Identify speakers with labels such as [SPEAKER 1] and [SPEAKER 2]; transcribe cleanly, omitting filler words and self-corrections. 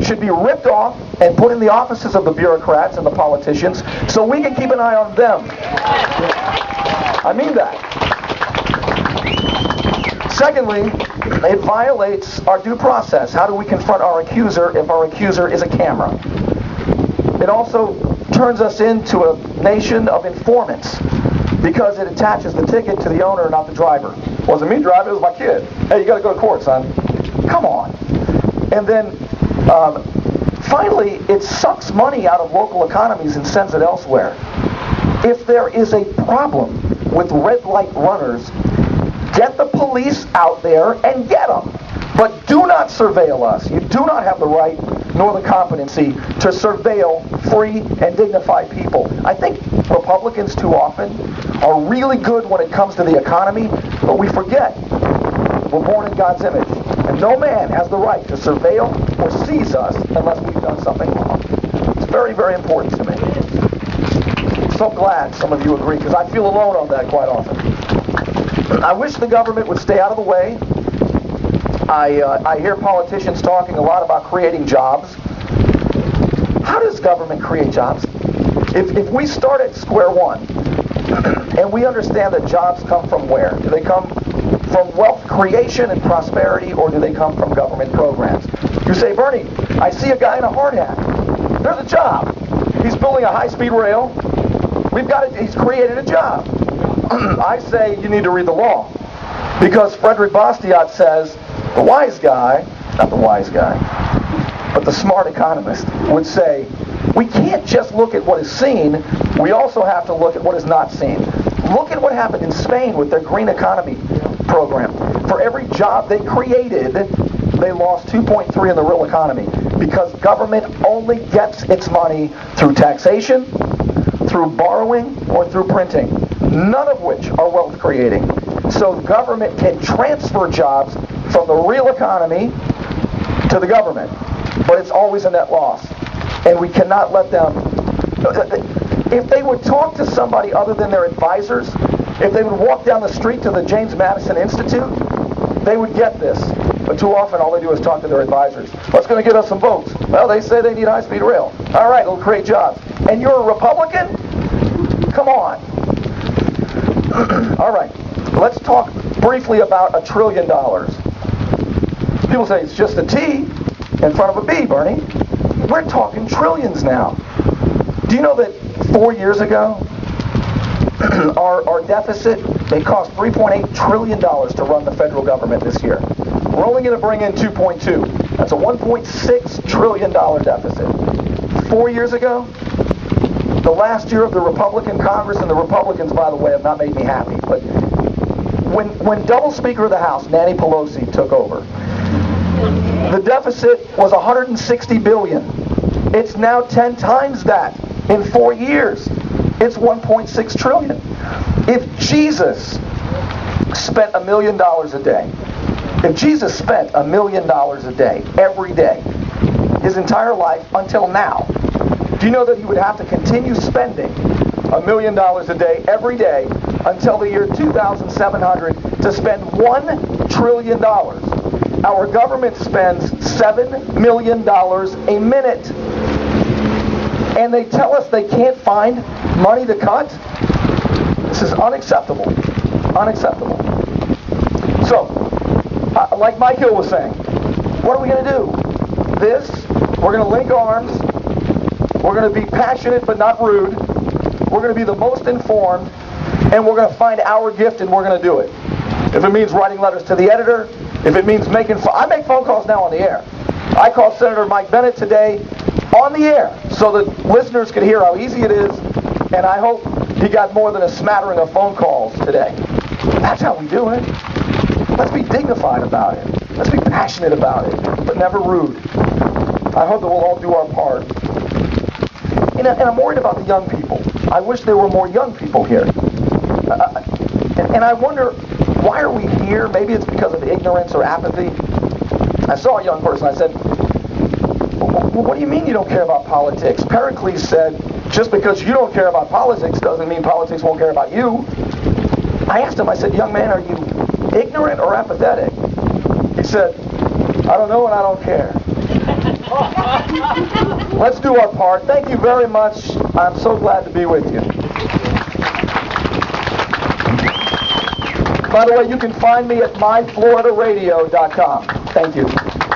[SPEAKER 1] should be ripped off and put in the offices of the bureaucrats and the politicians so we can keep an eye on them. I mean that. Secondly, it violates our due process. How do we confront our accuser if our accuser is a camera? It also turns us into a nation of informants because it attaches the ticket to the owner, not the driver. Wasn't me driving, it was my kid. Hey, you got to go to court, son. Come on. And then finally, it sucks money out of local economies and sends it elsewhere. If there is a problem with red light runners, get the police out there and get them. But do not surveil us. You do not have the right nor the competency to surveil free and dignified people. I think Republicans too often are really good when it comes to the economy, but we forget we're born in God's image. And no man has the right to surveil or seize us unless we've done something wrong. It's very, very important to me. I'm so glad some of you agree, because I feel alone on that quite often. I wish the government would stay out of the way. I hear politicians talking a lot about creating jobs. How does government create jobs? If we start at square one, and we understand that jobs come from where? Do they come from wealth creation and prosperity, or do they come from government programs? You say, Burnie, I see a guy in a hard hat. There's a job. He's building a high-speed rail. He's created a job. I say you need to read the law. Because Frederick Bastiat says, the wise guy, not the wise guy, but the smart economist would say, we can't just look at what is seen, we also have to look at what is not seen. Look at what happened in Spain with their green economy program. For every job they created, they lost 2.3 in the real economy, because government only gets its money through taxation, through borrowing, or through printing, none of which are wealth creating. So government can transfer jobs from the real economy to the government, but it's always a net loss. And we cannot let them... If they would talk to somebody other than their advisors, if they would walk down the street to the James Madison Institute, they would get this. But too often all they do is talk to their advisors. What's going to get us some votes? Well, they say they need high-speed rail. All right, it'll create jobs. And you're a Republican? Come on. All right. Let's talk briefly about $1 trillion. People say it's just a T in front of a B, Burnie. We're talking trillions now. Do you know that 4 years ago, our deficit, it cost $3.8 trillion to run the federal government this year. We're only going to bring in 2.2. That's a $1.6 trillion deficit. 4 years ago, the last year of the Republican Congress, and the Republicans, by the way, have not made me happy, but when double Speaker of the House, Nancy Pelosi, took over, the deficit was $160 billion. It's now 10 times that in 4 years. It's $1.6 trillion. If Jesus spent $1 million a day, if Jesus spent $1 million a day, every day, his entire life until now, do you know that he would have to continue spending $1 million a day, every day, until the year 2700 to spend $1 trillion? Our government spends $7 million a minute. And they tell us they can't find money to cut? This is unacceptable. Unacceptable. So, like Mike Hill was saying, what are we going to do? We're going to link arms. We're going to be passionate but not rude. We're going to be the most informed. And we're going to find our gift and we're going to do it. If it means writing letters to the editor, if it means I make phone calls now on the air. I called Senator Mike Bennett today on the air so that listeners could hear how easy it is, and I hope he got more than a smattering of phone calls today. That's how we do it. Let's be dignified about it. Let's be passionate about it, but never rude. I hope that we'll all do our part. And I'm worried about the young people. I wish there were more young people here. And I wonder, why are we here? Maybe it's because of ignorance or apathy. I saw a young person. I said, well, what do you mean you don't care about politics? Pericles said, just because you don't care about politics doesn't mean politics won't care about you. I asked him, I said, young man, are you ignorant or apathetic? He said, I don't know and I don't care. Let's do our part. Thank you very much. I'm so glad to be with you. By the way, you can find me at myfloridaradio.com. Thank you.